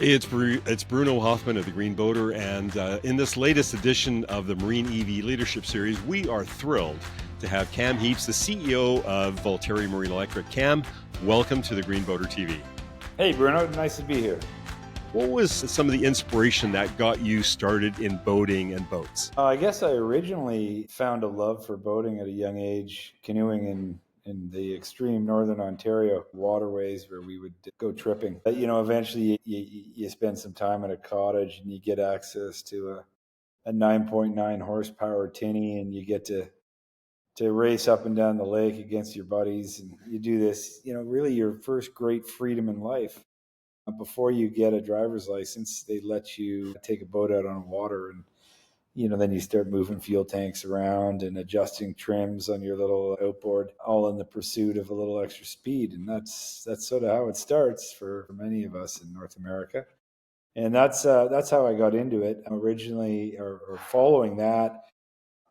It's Bruno Hoffman of the Green Boater, and in this latest edition of the Marine EV Leadership Series, we are thrilled to have Cam Heaps, the CEO of Voltari Electric. Cam, welcome to the Green Boater TV. Hey, Bruno, nice to be here. What was some of the inspiration that got you started in boating and boats? I guess I originally found a love for boating at a young age, canoeing in the extreme northern Ontario waterways where we would go tripping. But, eventually you spend some time at a cottage and you get access to a 9.9 horsepower tinny, and you get to race up and down the lake against your buddies. And you do this, really your first great freedom in life. Before you get a driver's license, they let you take a boat out on water, and then you start moving fuel tanks around and adjusting trims on your little outboard, all in the pursuit of a little extra speed. And that's sort of how it starts for many of us in North America. And that's how I got into it originally, or following that.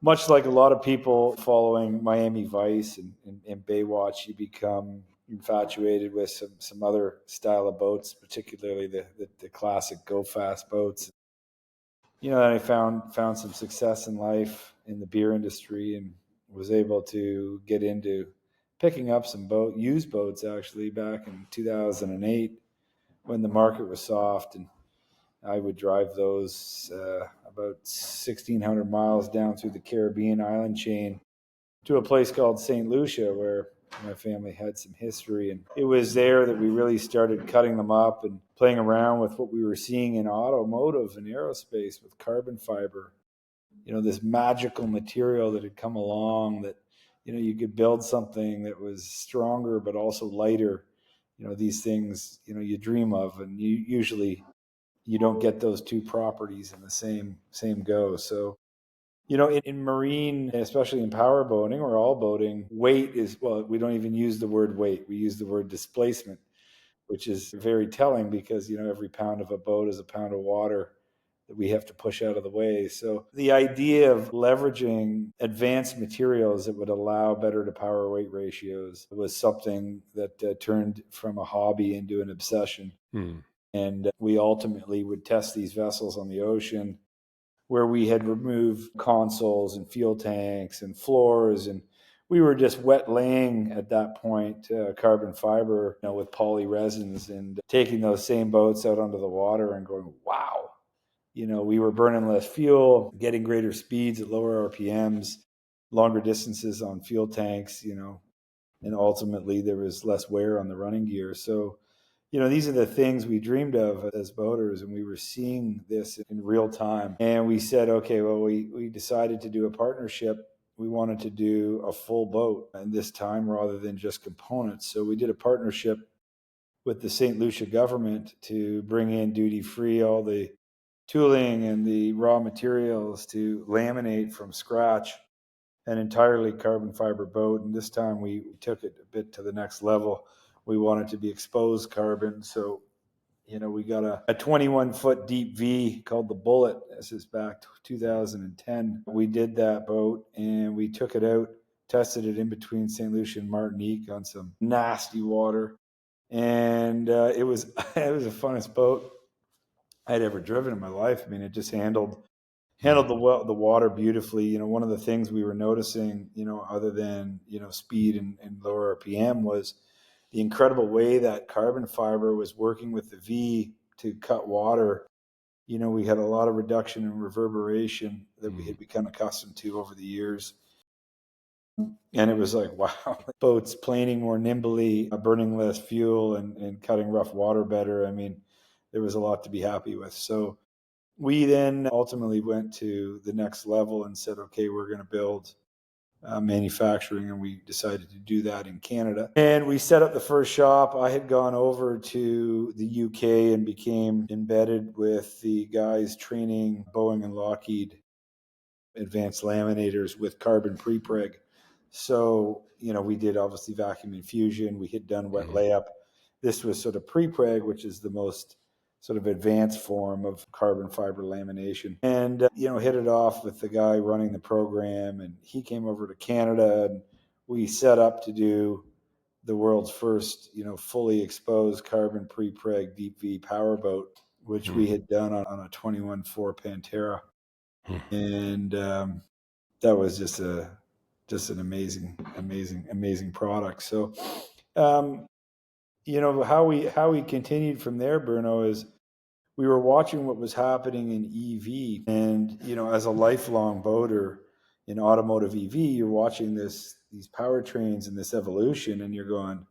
Much like a lot of people following Miami Vice and Baywatch, you become infatuated with some other style of boats, particularly the classic go fast boats. And I found some success in life in the beer industry, and was able to get into picking up some used boats actually back in 2008 when the market was soft. And I would drive those about 1,600 miles down through the Caribbean island chain to a place called St. Lucia, where my family had some history. And it was there that we really started cutting them up and playing around with what we were seeing in automotive and aerospace with carbon fiber. This magical material that had come along that, you could build something that was stronger but also lighter. These things, you dream of, and you don't get those two properties in the same go. So, in marine, especially in power boating or all boating, weight is, well, we don't even use the word weight. We use the word displacement, which is very telling because, every pound of a boat is a pound of water that we have to push out of the way. So the idea of leveraging advanced materials that would allow better to power weight ratios was something that turned from a hobby into an obsession. And we ultimately would test these vessels on the ocean, where we had removed consoles and fuel tanks and floors. And we were just wet laying at that point carbon fiber with poly resins, and taking those same boats out onto the water and going, wow, we were burning less fuel, getting greater speeds at lower RPMs, longer distances on fuel tanks, and ultimately there was less wear on the running gear. So, these are the things we dreamed of as boaters, and we were seeing this in real time. And we said, okay, well, we decided to do a partnership. We wanted to do a full boat, and this time rather than just components. So we did a partnership with the St. Lucia government to bring in duty-free all the tooling and the raw materials to laminate from scratch an entirely carbon fiber boat. And this time we took it a bit to the next level. We wanted to be exposed carbon. So, we got a 21-foot deep V called the Bullet. This is back to 2010. We did that boat and we took it out, tested it in between St. Lucia and Martinique on some nasty water. And it was the funnest boat I'd ever driven in my life. I mean, it just handled the water beautifully. One of the things we were noticing, other than, speed and lower RPM, was the incredible way that carbon fiber was working with the V to cut water. We had a lot of reduction in reverberation that we had become accustomed to over the years. And it was like, wow, boats planing more nimbly, burning less fuel, and cutting rough water better. I mean, there was a lot to be happy with. So we then ultimately went to the next level and said, okay, we're going to build manufacturing, and we decided to do that in Canada. And we set up the first shop. I had gone over to the UK and became embedded with the guys training Boeing and Lockheed advanced laminators with carbon prepreg. So, we did obviously vacuum infusion. We had done wet layup. This was sort of prepreg, which is the most sort of advanced form of carbon fiber lamination. And, hit it off with the guy running the program, and he came over to Canada, and we set up to do the world's first, fully exposed carbon prepreg deep V powerboat, which we had done on a 21.4 Pantera. And that was just an amazing product. So, how we continued from there, Bruno, is we were watching what was happening in EV, and as a lifelong boater in automotive EV, you're watching these powertrains and this evolution, and you're going,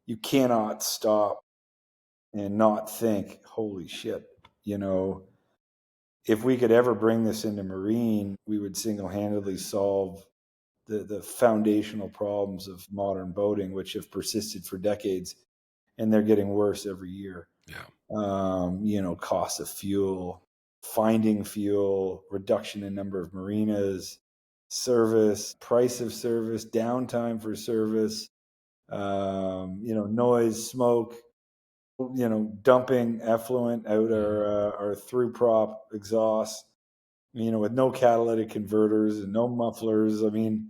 you cannot stop and not think, holy shit, if we could ever bring this into marine, we would single-handedly solve the foundational problems of modern boating, which have persisted for decades, and they're getting worse every year. Cost of fuel, finding fuel, reduction in number of marinas, service, price of service, downtime for service, noise, smoke, dumping effluent out our through prop exhaust, with no catalytic converters and no mufflers. I mean,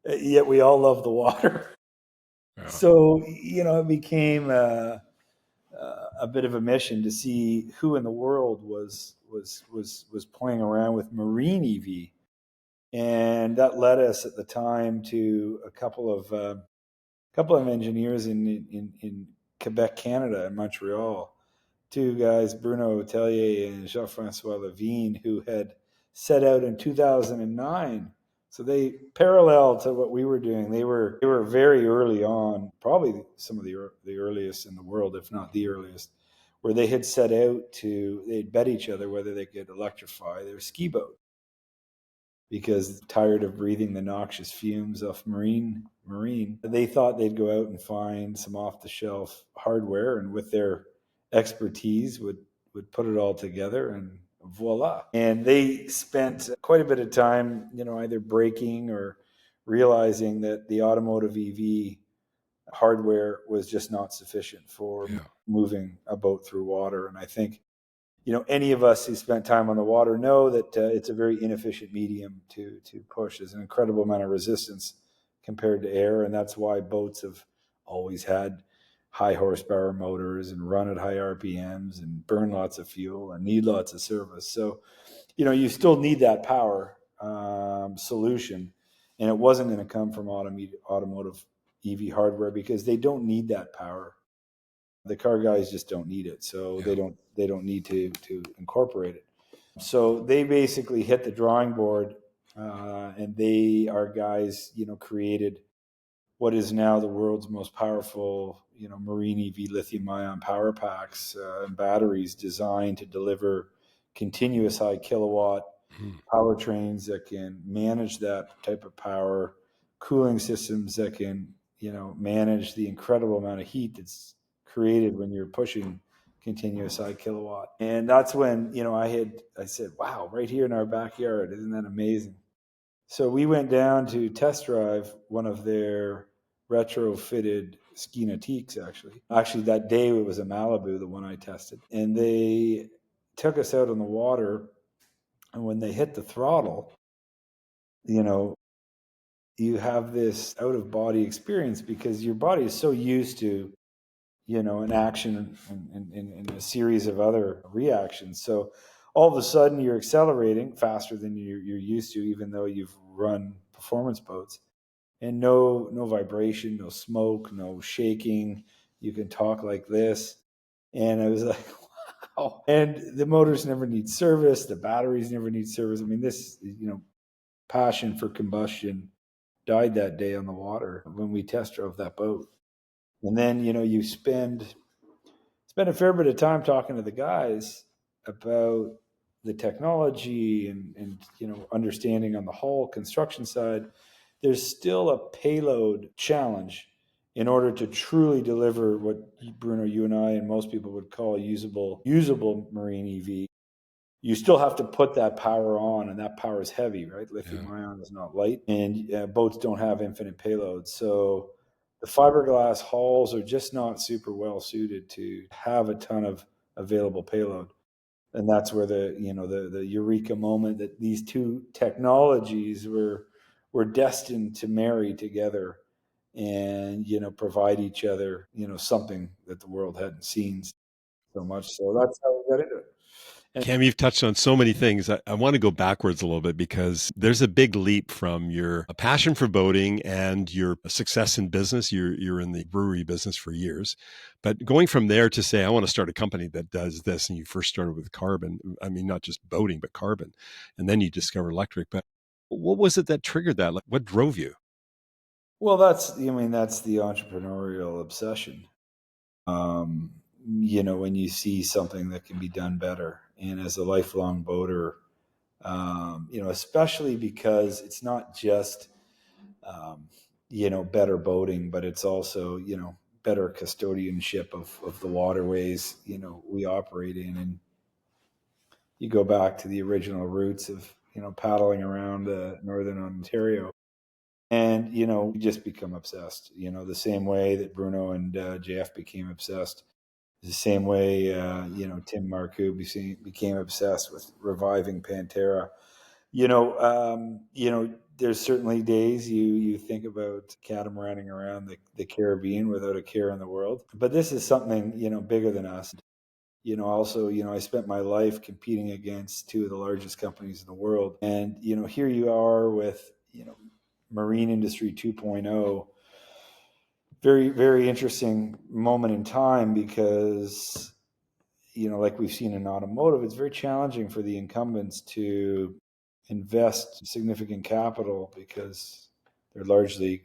yet we all love the water. Yeah. So, it became a bit of a mission to see who in the world was playing around with marine EV. And that led us at the time to a couple of engineers in Quebec, Canada, in Montreal. Two guys, Bruno Hoffman and Jean-François Levine, who had set out in 2009. So they, parallel to what we were doing, they were very early on, probably some of the earliest in the world, if not the earliest, where they had set out they'd bet each other whether they could electrify their ski boat, because tired of breathing the noxious fumes off marine. They thought they'd go out and find some off-the-shelf hardware, and with their expertise would put it all together, and voila. And they spent quite a bit of time, either breaking or realizing that the automotive EV hardware was just not sufficient for moving a boat through water. And I think, any of us who spent time on the water know that it's a very inefficient medium to push. There's an incredible amount of resistance compared to air, and that's why boats have always had high horsepower motors and run at high RPMs and burn lots of fuel and need lots of service. So, you still need that power solution, and it wasn't going to come from automotive EV hardware, because they don't need that power. The car guys just don't need it, so they don't need to incorporate it. So they basically hit the drawing board, and our guys, created what is now the world's most powerful, marine EV lithium-ion power packs and batteries designed to deliver continuous high kilowatt powertrains that can manage that type of power, cooling systems that can, manage the incredible amount of heat that's created when you're pushing continuous high kilowatt. And that's when, I said, wow, right here in our backyard, isn't that amazing? So we went down to test drive one of their retrofitted ski nautiques, actually. Actually, that day it was a Malibu, the one I tested. And they took us out on the water, and when they hit the throttle, you have this out-of-body experience, because your body is so used to, an action and a series of other reactions. So all of a sudden you're accelerating faster than you're used to, even though you've run performance boats, and no vibration, no smoke, no shaking. You can talk like this. And I was like, wow. And the motors never need service. The batteries never need service. I mean, this, passion for combustion died that day on the water when we test drove that boat. And then, you spend a fair bit of time talking to the guys about the technology and understanding on the hull construction side. There's still a payload challenge in order to truly deliver what, Bruno, you and I and most people would call usable marine EV. You still have to put that power on, and that power is heavy, right? Lithium ion is not light, and boats don't have infinite payloads. So the fiberglass hulls are just not super well suited to have a ton of available payload. And that's where the eureka moment, that these two technologies were destined to marry together and, provide each other, something that the world hadn't seen. so much. So that's how we got into it. And Cam, you've touched on so many things. I want to go backwards a little bit because there's a big leap from your passion for boating and your success in business. You're in the brewery business for years, but going from there to say, I want to start a company that does this. And you first started with carbon. I mean, not just boating, but carbon. And then you discover electric. But what was it that triggered that? Like, what drove you? well, that's the entrepreneurial obsession. Um, when you see something that can be done better, and as a lifelong boater, especially because it's not just um, better boating, but it's also better custodianship of the waterways we operate in. And you go back to the original roots of paddling around northern Ontario, and you just become obsessed. The same way that Bruno and JF became obsessed. The same way, Tim Marcoux became obsessed with reviving Pantera. There's certainly days you think about catamaraning around the Caribbean without a care in the world. But this is something, bigger than us. Also, I spent my life competing against two of the largest companies in the world. And, here you are with, Marine Industry 2.0. Very, very interesting moment in time because like we've seen in automotive, it's very challenging for the incumbents to invest significant capital because they're largely,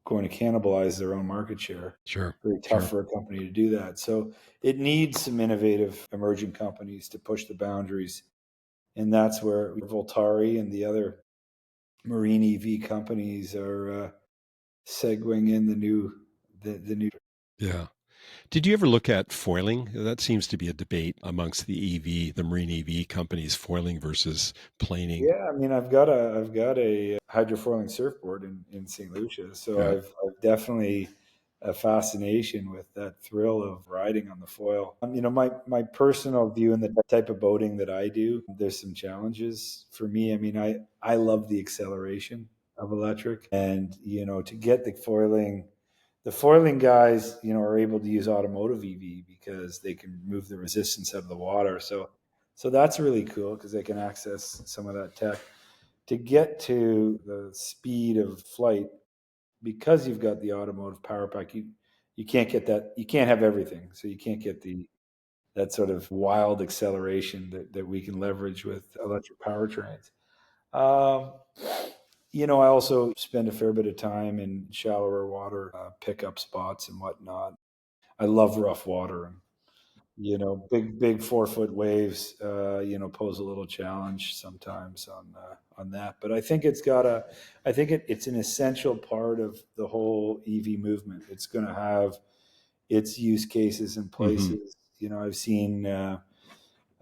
going to cannibalize their own market share. Sure. Very tough Sure. for a company to do that. So it needs some innovative emerging companies to push the boundaries. And that's where Voltari and the other marine EV companies are segueing in the new. Yeah. Did you ever look at foiling? That seems to be a debate amongst the marine EV companies, foiling versus planing. Yeah, I mean, I've got a hydrofoiling surfboard in St. Lucia, so Yeah. I've definitely a fascination with that thrill of riding on the foil. My personal view in the type of boating that I do, there's some challenges for me. I mean, I love the acceleration of electric, and to get the foiling guys, are able to use automotive EV because they can move the resistance out of the water. So that's really cool because they can access some of that tech. To get to the speed of flight, because you've got the automotive power pack, you can't get that. You can't have everything. So you can't get that sort of wild acceleration that we can leverage with electric powertrains. Um, I also spend a fair bit of time in shallower water, pickup spots and whatnot. I love rough water, and big 4 foot waves, pose a little challenge sometimes on that. But I think it's an essential part of the whole EV movement. It's going to have its use cases and Hmm. places. I've seen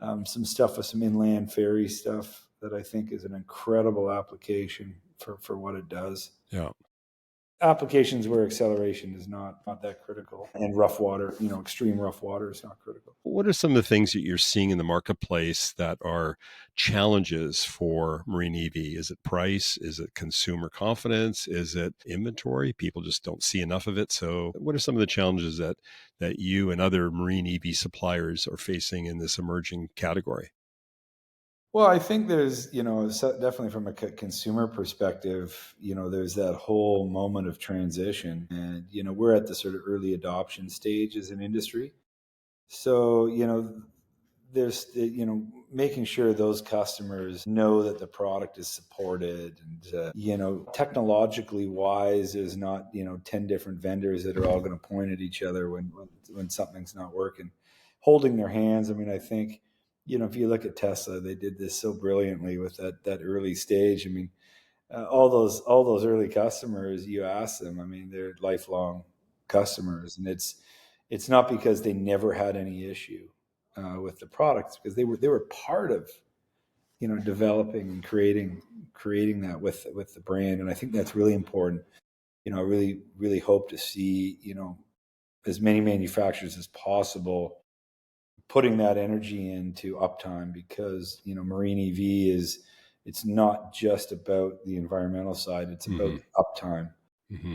some stuff with some inland ferry stuff that I think is an incredible application for what it does. Yeah. Applications where acceleration is not that critical, and rough water, extreme rough water is not critical. What are some of the things that you're seeing in the marketplace that are challenges for marine EV? Is it price? Is it consumer confidence? Is it inventory? People just don't see enough of it. So, what are some of the challenges that you and other marine EV suppliers are facing in this emerging category? Well, I think there's, definitely from a consumer perspective, there's that whole moment of transition. And, we're at the sort of early adoption stage as an industry. So, there's, making sure those customers know that the product is supported, and, technologically wise, there's not, 10 different vendors that are all going to point at each other when something's not working. Holding their hands. I mean, I think, if you look at Tesla, they did this so brilliantly with that early stage. I mean, all those early customers, you ask them, I mean, they're lifelong customers, and it's not because they never had any issue with the products, because they were part of developing and creating that with the brand. And I think that's really important. I really really hope to see as many manufacturers as possible putting that energy into uptime, because marine EV it's not just about the environmental side, it's about Hmm. uptime.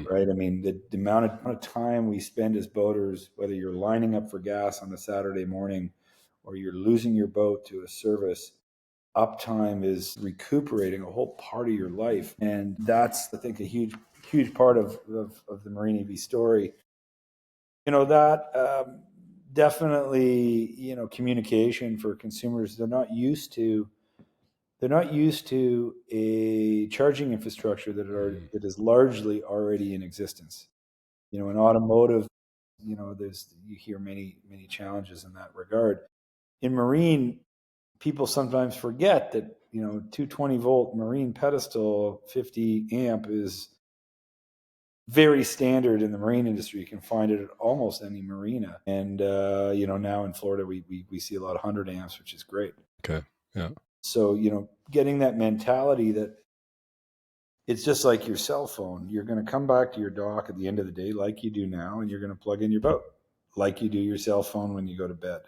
right? I mean, the amount of time we spend as boaters, whether you're lining up for gas on a Saturday morning or you're losing your boat to a service, uptime is recuperating a whole part of your life. And that's, I think, a huge part of the Marine EV story. That definitely, communication for consumers, they're not used to a charging infrastructure that is largely already in existence. In automotive, you hear many challenges in that regard. In marine, people sometimes forget that 220-volt marine pedestal 50 amp is very standard in the marine industry. You can find it at almost any marina, and now in Florida we see a lot of 100 amps, which is great. Okay. Yeah. So getting that mentality that it's just like your cell phone. You're going to come back to your dock at the end of the day like you do now, and you're going to plug in your boat like you do your cell phone when you go to bed.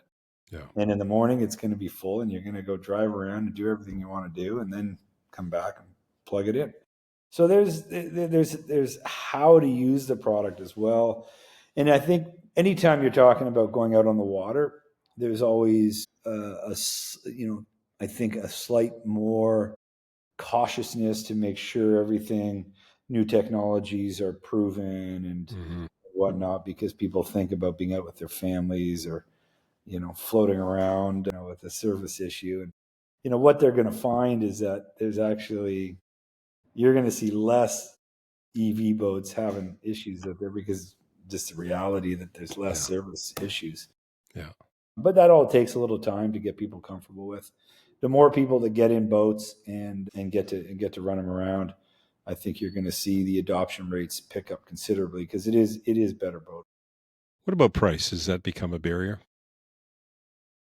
Yeah. And in the morning, it's going to be full, and you're going to go drive around and do everything you want to do, and then come back and plug it in. So there's how to use the product as well. And I think anytime you're talking about going out on the water, there's always I think a slight more cautiousness to make sure everything, new technologies are proven and whatnot, because people think about being out with their families or floating around with a service issue. And what they're going to find is that you're going to see less EV boats having issues out there, because just the reality that there's less service issues. Yeah. But that all takes a little time to get people comfortable with. The more people that get in boats and get to run them around, I think you're going to see the adoption rates pick up considerably, because it is better boat. What about price? Has that become a barrier?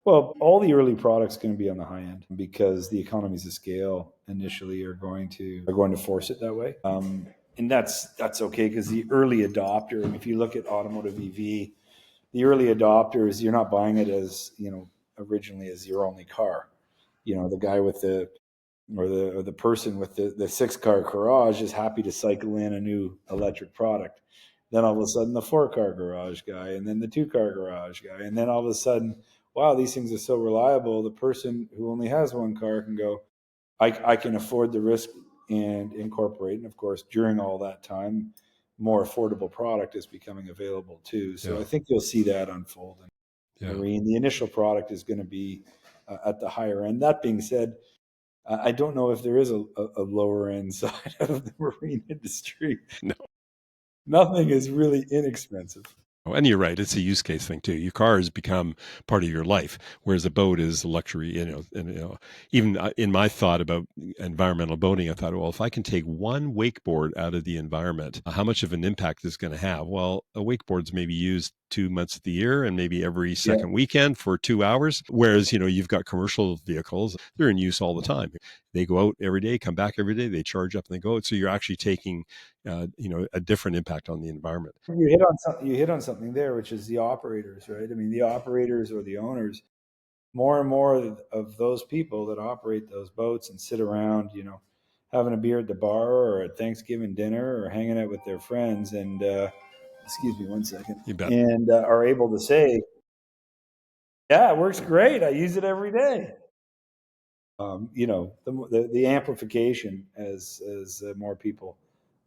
Well, all the early products are going to be on the high end, because the economies of scale initially are going to force it that way. And that's okay, because the early adopter, and if you look at automotive EV, the early adopters, you're not buying it as originally as your only car. The guy with the person with the 6-car garage is happy to cycle in a new electric product. Then all of a sudden the 4-car garage guy, and then the 2-car garage guy, and then all of a sudden, wow, these things are so reliable. The person who only has one car can go, I can afford the risk and incorporate. And of course, during all that time, more affordable product is becoming available too. So I think you'll see that unfold in marine. The initial product is going to be at the higher end. That being said, I don't know if there is a lower end side of the marine industry. No. Nothing is really inexpensive. And you're right. It's a use case thing too. Your car has become part of your life, whereas a boat is a luxury. And even in my thought about environmental boating, I thought, well, if I can take one wakeboard out of the environment, how much of an impact is going to have? Well, a wakeboard's maybe used 2 months of the year and maybe every second weekend for 2 hours. Whereas, you've got commercial vehicles, they're in use all the time. They go out every day, come back every day, they charge up and they go out. So you're actually taking, a different impact on the environment. You hit on something there, which is the operators, right? I mean, the operators or the owners, more and more of those people that operate those boats and sit around, having a beer at the bar or at Thanksgiving dinner or hanging out with their friends and, excuse me one second, You bet. and are able to say, yeah, it works great. I use it every day. The amplification as more people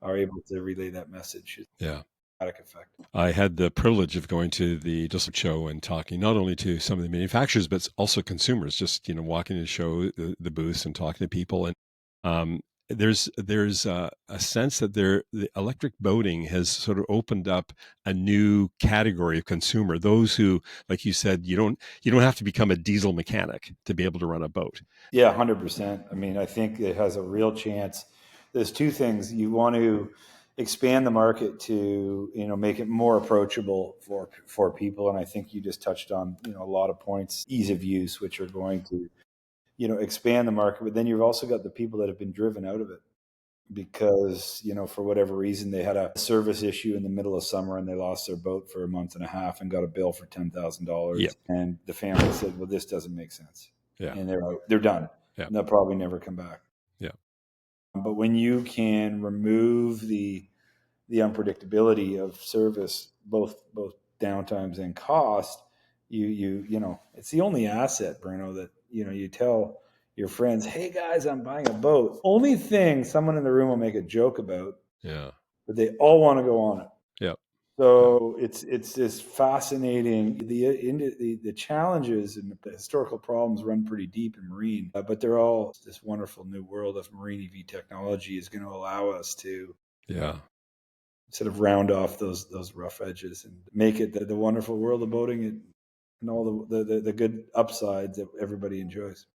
are able to relay that message. Yeah. Effect. I had the privilege of going to the Just show and talking not only to some of the manufacturers, but also consumers, just, walking to show the booths and talking to people. And there's a sense that the electric boating has sort of opened up a new category of consumer. Those who, like you said, you don't have to become a diesel mechanic to be able to run a boat. Yeah, 100%. I mean, I think it has a real chance. There's two things. You want to expand the market to, make it more approachable for people. And I think you just touched on, a lot of points, ease of use, which are going to, expand the market. But then you've also got the people that have been driven out of it because, for whatever reason, they had a service issue in the middle of summer and they lost their boat for a month and a half and got a bill for $10,000. Yep. And the family said, well, this doesn't make sense. Yeah. And they're done. Yeah. And they'll probably never come back. Yeah. But when you can remove the the unpredictability of service, both downtimes and cost, you know, it's the only asset, Bruno, that, you know, you tell your friends, hey guys, I'm buying a boat. Only thing someone in the room will make a joke about, Yeah. but they all want to go on it. Yeah. So it's this fascinating. The challenges and the historical problems run pretty deep in marine, but they're all this wonderful new world of marine EV technology is going to allow us to, Yeah. sort of round off those rough edges and make it the wonderful world of boating and all the good upsides that everybody enjoys.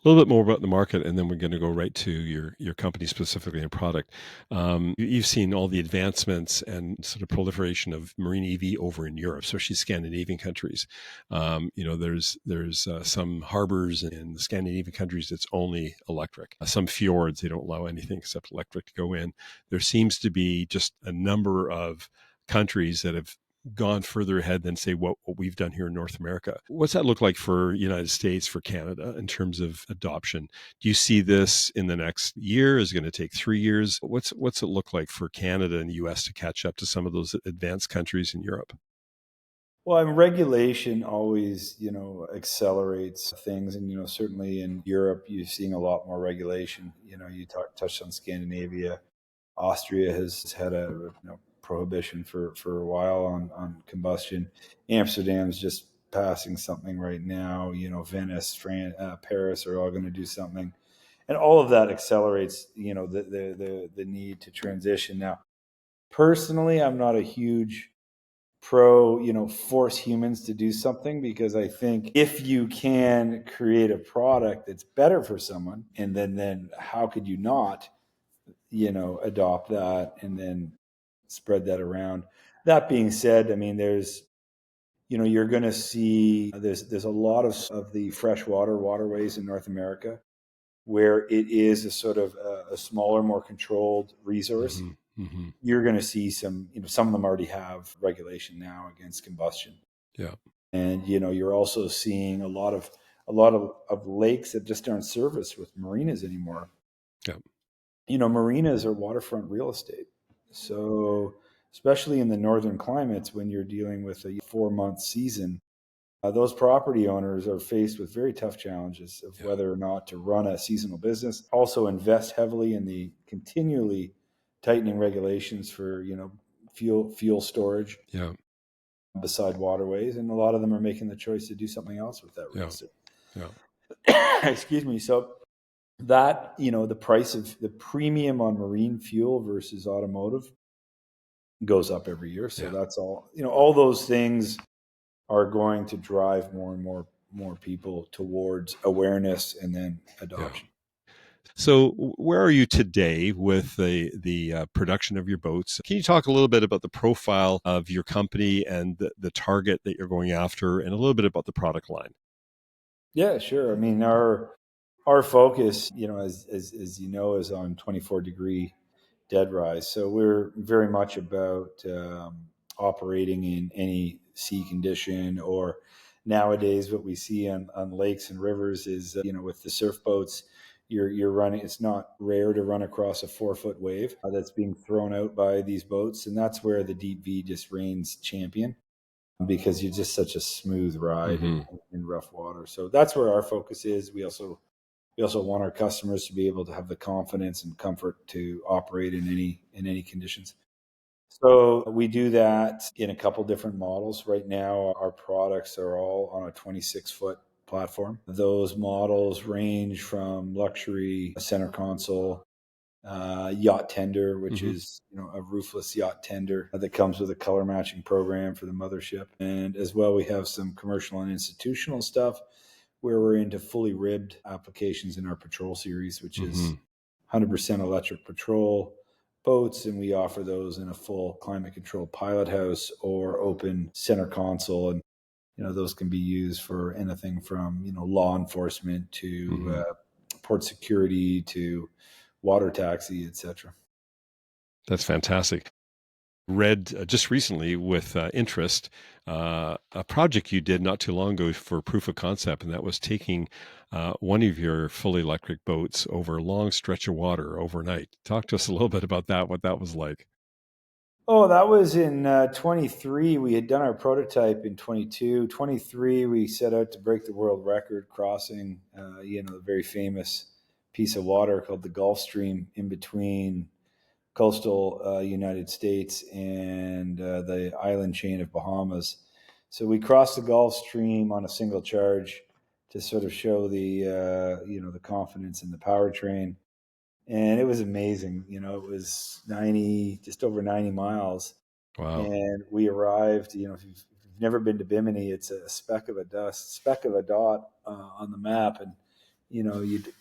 A little bit more about the market, and then we're going to go right to your company specifically and product. You've seen all the advancements and sort of proliferation of marine EV over in Europe, especially Scandinavian countries. You know, there's some harbors in the Scandinavian countries that's only electric. Some fjords, they don't allow anything except electric to go in. There seems to be just a number of countries that have gone further ahead than say what we've done here in North America. What's that look like for United States, for Canada in terms of adoption? Do you see this in the next year? Is it going to take 3 years? What's it look like for Canada and the US to catch up to some of those advanced countries in Europe? Well, and regulation always, you know, accelerates things, and you know, certainly in Europe, you're seeing a lot more regulation. You know, touched on Scandinavia. Austria has had a, you know, prohibition for a while on combustion. Amsterdam's just passing something right now. You know, Venice, Paris are all going to do something, and all of that accelerates, you know, the need to transition. Now, personally, I'm not a huge pro, you know, force humans to do something, because I think if you can create a product that's better for someone, and then how could you not, you know, adopt that and then spread that around. That being said, I mean, there's, you know, you're going to see there's a lot of the freshwater waterways in North America where it is a sort of a smaller, more controlled resource. Hmm. Hmm. You're going to see some, you know, some of them already have regulation now against combustion. Yeah. And, you know, you're also seeing a lot of lakes that just aren't serviced with marinas anymore. Yeah. You know, marinas are waterfront real estate. So, especially in the northern climates, when you're dealing with a 4-month season, those property owners are faced with very tough challenges of Yeah. whether or not to run a seasonal business. Also, invest heavily in the continually tightening regulations for, you know, fuel storage Yeah. beside waterways, and a lot of them are making the choice to do something else with that real Yeah. estate. Yeah. Excuse me. So that, you know, the price of the premium on marine fuel versus automotive goes up every year. So Yeah. that's all, you know, all those things are going to drive more and more people towards awareness and then Yeah. adoption. So, where are you today with the production of your boats? Can you talk a little bit about the profile of your company and the target that you're going after, and a little bit about the product line? Yeah, sure. I mean, our focus, you know, as you know, is on 24-degree dead rise. So we're very much about operating in any sea condition, or nowadays what we see on lakes and rivers is, you know, with the surf boats, you're running. It's not rare to run across a 4-foot wave that's being thrown out by these boats, and that's where the deep V just reigns champion, because you're just such a smooth ride Hmm. in rough water. So that's where our focus is. We also want our customers to be able to have the confidence and comfort to operate in any conditions. So we do that in a couple different models. Right now, our products are all on a 26-foot platform. Those models range from luxury center console, yacht tender, which Hmm. is, you know, a roofless yacht tender that comes with a color matching program for the mothership. And as well, we have some commercial and institutional stuff where we're into fully ribbed applications in our patrol series, which is Hmm. 100% electric patrol boats, and we offer those in a full climate controlled pilot house or open center console. And you know, those can be used for anything from, you know, law enforcement to Hmm. port security to water taxi, etc. That's fantastic. Read just recently with interest a project you did not too long ago for proof of concept, and that was taking one of your fully electric boats over a long stretch of water overnight. Talk to us a little bit about that, what that was like. Oh, that was in 23. We had done our prototype in 22. 23, we set out to break the world record crossing, the very famous piece of water called the Gulf Stream in between coastal United States and the island chain of Bahamas. So we crossed the Gulf Stream on a single charge to sort of show the confidence in the powertrain, and it was amazing. It was 90, just over 90 miles, Wow. and we arrived. If you've never been to Bimini, it's a speck of a dot on the map, and you'd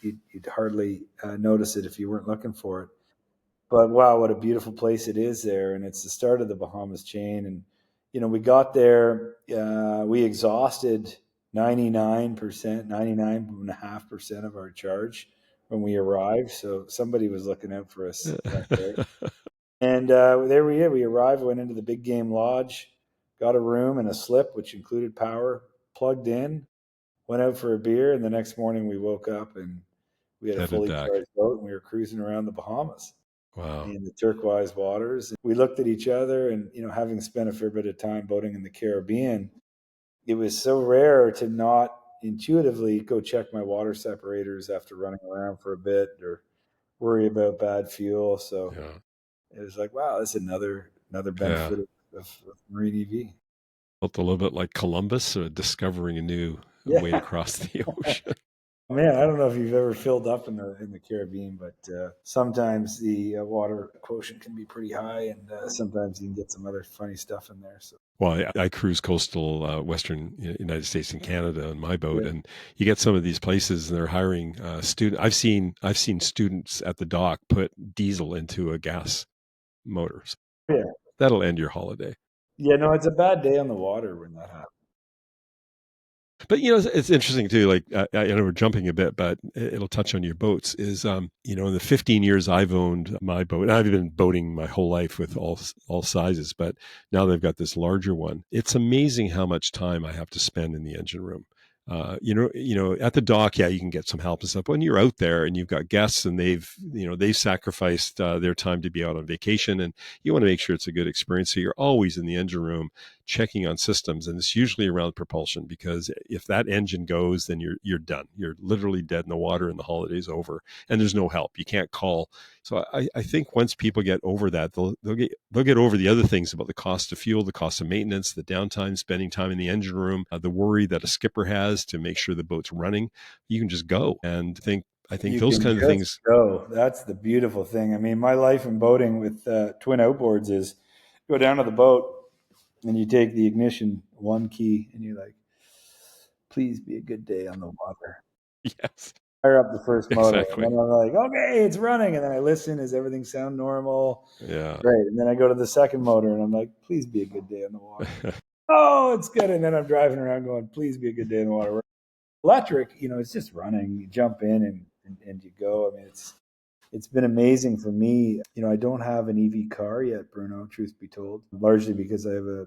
hardly notice it if you weren't looking for it. But wow, what a beautiful place it is there. And it's the start of the Bahamas chain. And, we got there, we exhausted 99%, 99.5% of our charge when we arrived. So somebody was looking out for us that day. And there we arrived, went into the big game lodge, got a room and a slip, which included power, plugged in, went out for a beer. And the next morning we woke up and we had a Headed fully back. charged boat and we were cruising around the Bahamas Wow. in the turquoise waters. We looked at each other, and having spent a fair bit of time boating in the Caribbean, it was so rare to not intuitively go check my water separators after running around for a bit or worry about bad fuel. So Yeah. it was like, wow, that's another Yeah. benefit of Marine EV. Felt a little bit like Columbus discovering a new way to Yeah. cross the ocean. Man, I don't know if you've ever filled up in the Caribbean, but sometimes the water quotient can be pretty high, and sometimes you can get some other funny stuff in there. So Well, I cruise coastal Western United States and Canada on my boat, yeah, and you get some of these places, and they're hiring student. I've seen students at the dock put diesel into a gas motor. So yeah, that'll end your holiday. yeah. No, it's a bad day on the water when that happens. But it's interesting too. Like I know we're jumping a bit, but it'll touch on your boats. Is in the 15 years I've owned my boat, and I've been boating my whole life with all sizes, but now they've got this larger one. It's amazing how much time I have to spend in the engine room. At the dock, yeah, you can get some help and stuff. When you're out there and you've got guests and they've sacrificed their time to be out on vacation, and you want to make sure it's a good experience. So you're always in the engine room checking on systems, and it's usually around propulsion, because if that engine goes, then you're done. You're literally dead in the water, and the holiday's over, and there's no help. You can't call. So I think once people get over that, they'll get over the other things about the cost of fuel, the cost of maintenance, the downtime, spending time in the engine room, the worry that a skipper has to make sure the boat's running. You can just go and think. I think You those can kinds of just things. go. That's the beautiful thing. I mean, my life in boating with twin outboards is go down to the boat and you take the ignition one key and you're like, please be a good day on the water. Yes, Fire up the first motor. And exactly. then I'm like, okay, it's running. And then I listen, does everything sound normal? Yeah. Great. And then I go to the second motor and I'm like, please be a good day on the water. Oh, it's good. And then I'm driving around going, please be a good day in the water. Electric, it's just running. You jump in and you go. I mean, it's been amazing for me. I don't have an EV car yet, Bruno, truth be told, largely because I have a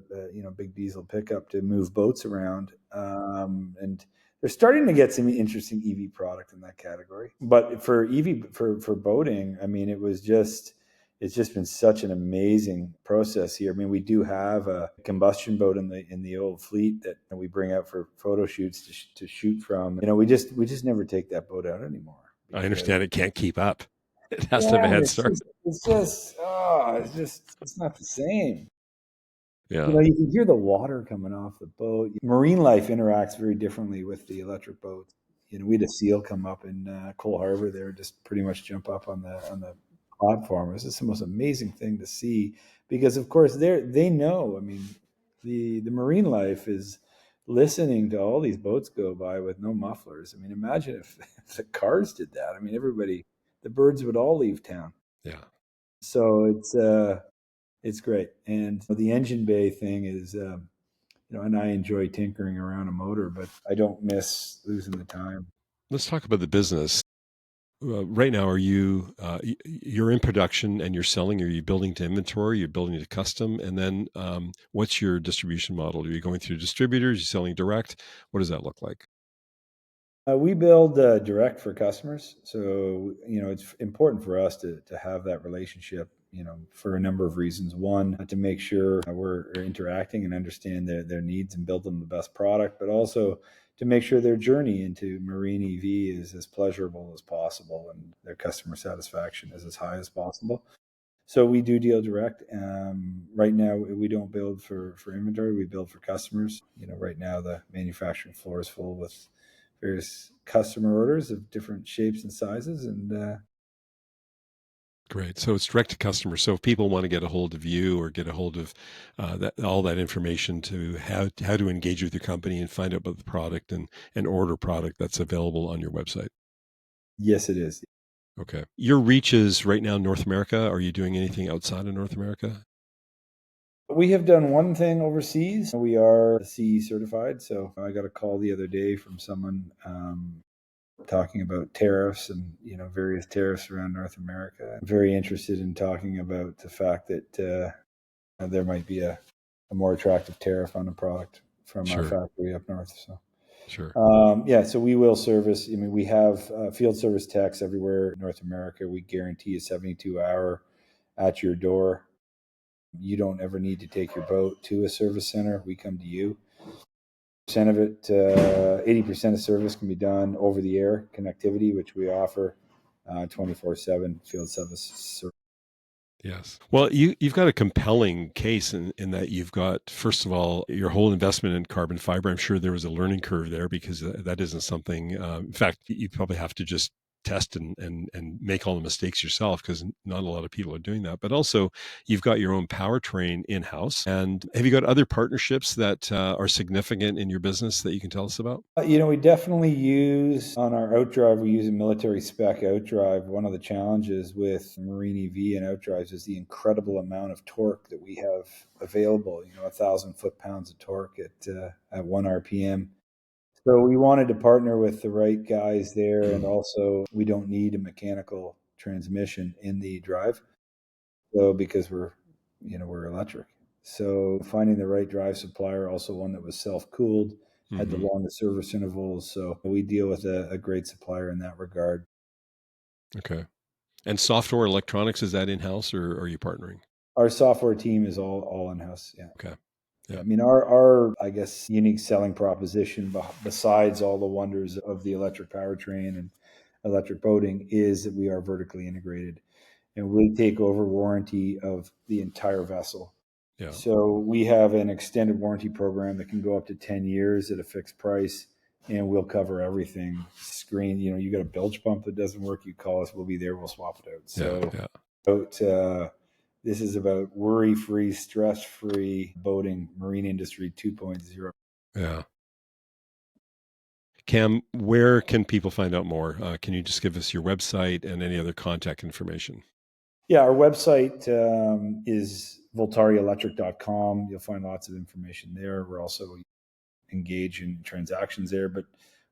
big diesel pickup to move boats around. And they're starting to get some interesting EV product in that category. But for EV, for boating, I mean, it's just been such an amazing process here. I mean, we do have a combustion boat in the old fleet that we bring out for photo shoots to shoot from. We just never take that boat out anymore I because understand it can't keep up. It has to have yeah, a and head start. it's the same. Yeah. You can hear the water coming off the boat. Marine life interacts very differently with the electric boats. We had a seal come up in Cole Harbor there, just pretty much jump up on the platform. It was just the most amazing thing to see because, of course, they know. I mean, the marine life is listening to all these boats go by with no mufflers. I mean, imagine if the cars did that. I mean, the birds would all leave town. Yeah. So it's great. And the engine bay thing is, and I enjoy tinkering around a motor, but I don't miss losing the time. Let's talk about the business. Right now, you're in production and you're selling? Are you building to inventory? You're building to custom? And then what's your distribution model? Are you going through distributors? Are you selling direct? What does that look like? We build direct for customers. So, it's important for us to have that relationship for a number of reasons. One, to make sure we're interacting and understand their needs and build them the best product, but also to make sure their journey into marine EV is as pleasurable as possible and their customer satisfaction is as high as possible. So we do deal direct. Right now, we don't build for inventory. We build for customers. Right now the manufacturing floor is full with various customer orders of different shapes and sizes, and Great. So it's direct to customer. So if people want to get a hold of you or get a hold of all that information to how to engage with your company and find out about the product and order product, that's available on your website. yes, it is. Okay. Your reach is right now North America. Are you doing anything outside of North America? We have done one thing overseas. We are CE certified. So I got a call the other day from someone talking about tariffs and various tariffs around North America. I'm very interested in talking about the fact that there might be a more attractive tariff on a product from our Sure. factory up north. So Sure. yeah, so we will service. We have field service techs everywhere in North America. We guarantee a 72-hour at your door. You don't ever need to take your boat to a service center. We come to you. 80% of it, 80% of service can be done over the air connectivity, which we offer 24/7 field service. Yes. Well, you've got a compelling case in that you've got, first of all, your whole investment in carbon fiber. I'm sure there was a learning curve there because that isn't something, in fact, you probably have to just test and make all the mistakes yourself because not a lot of people are doing that. But also, you've got your own powertrain in-house. And have you got other partnerships that are significant in your business that you can tell us about? We definitely use on our outdrive, we use a military spec outdrive. One of the challenges with marine EV and outdrives is the incredible amount of torque that we have available, 1,000 foot-pounds of torque at 1 RPM. So we wanted to partner with the right guys there, and also we don't need a mechanical transmission in the drive. So because we're electric. So finding the right drive supplier, also one that was self-cooled, had the Mm-hmm. longest service intervals. So we deal with a great supplier in that regard. Okay. And software electronics, is that in-house or are you partnering? Our software team is all in-house. Yeah. Okay. Yeah. Yeah. Our I guess unique selling proposition besides all the wonders of the electric powertrain and electric boating is that we are vertically integrated and we take over warranty of the entire vessel. Yeah. So we have an extended warranty program that can go up to 10 years at a fixed price, and we'll cover everything. Screen, you got a bilge pump that doesn't work, you call us, we'll be there, we'll swap it out. So Yeah. this is about worry-free, stress-free boating, marine industry 2.0. Yeah. Cam, where can people find out more? Can you just give us your website and any other contact information? Yeah, our website is voltarielectric.com. You'll find lots of information there. We're also engage in transactions there, but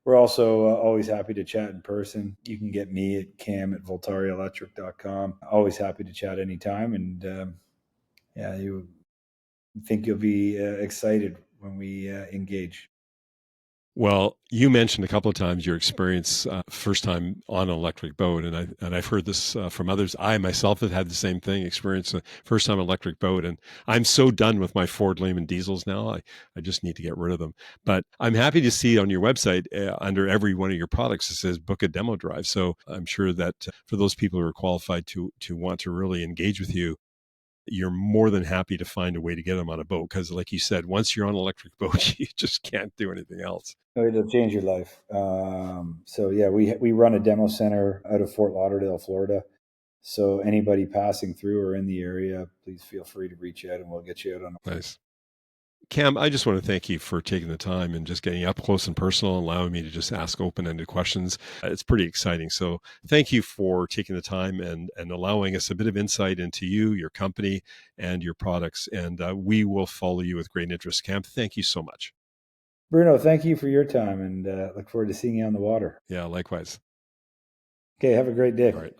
we're also always happy to chat in person. You can get me at cam@voltarielectric.com. Always happy to chat anytime. And yeah, you think you'll be excited when we engage. Well, you mentioned a couple of times your experience first time on an electric boat, and I've heard this from others. I myself have had the same thing, experience first time electric boat, and I'm so done with my Ford Lehman diesels now. I just need to get rid of them. But I'm happy to see on your website under every one of your products it says book a demo drive. So I'm sure that for those people who are qualified to want to really engage with you, you're more than happy to find a way to get them on a boat because, like you said, once you're on an electric boat, you just can't do anything else. It'll change your life. So yeah, we run a demo center out of Fort Lauderdale, Florida. So anybody passing through or in the area, please feel free to reach out and we'll get you out on. Nice. Cam, I just want to thank you for taking the time and just getting up close and personal, and allowing me to just ask open-ended questions. It's pretty exciting. So thank you for taking the time and allowing us a bit of insight into you, your company, and your products. And we will follow you with great interest. Cam, thank you so much. Bruno, thank you for your time and look forward to seeing you on the water. Yeah, likewise. Okay, have a great day. All right.